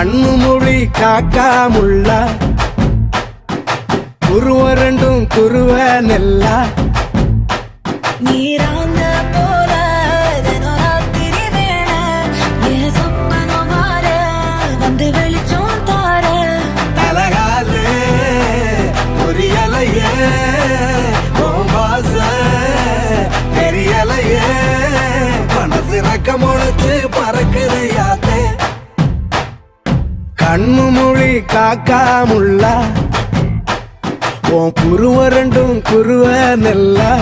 கண்ணு மொழி காக்கா முள்ளா குருவ ரெண்டும் குருவ நெல்லா நீராங்க போல தினராத்திரி வேண என் சொப்பனம் மாற வந்து வெளிச்சம் தார தலகாலே புரியலையே பாச தெரியலையே மனசு ரக்க முளைச்சு பறக்குதையாத்தே கண்ணு மொழி காக்கா முள்ளா உன் குருவ ரெண்டும் குருவ நெல்லா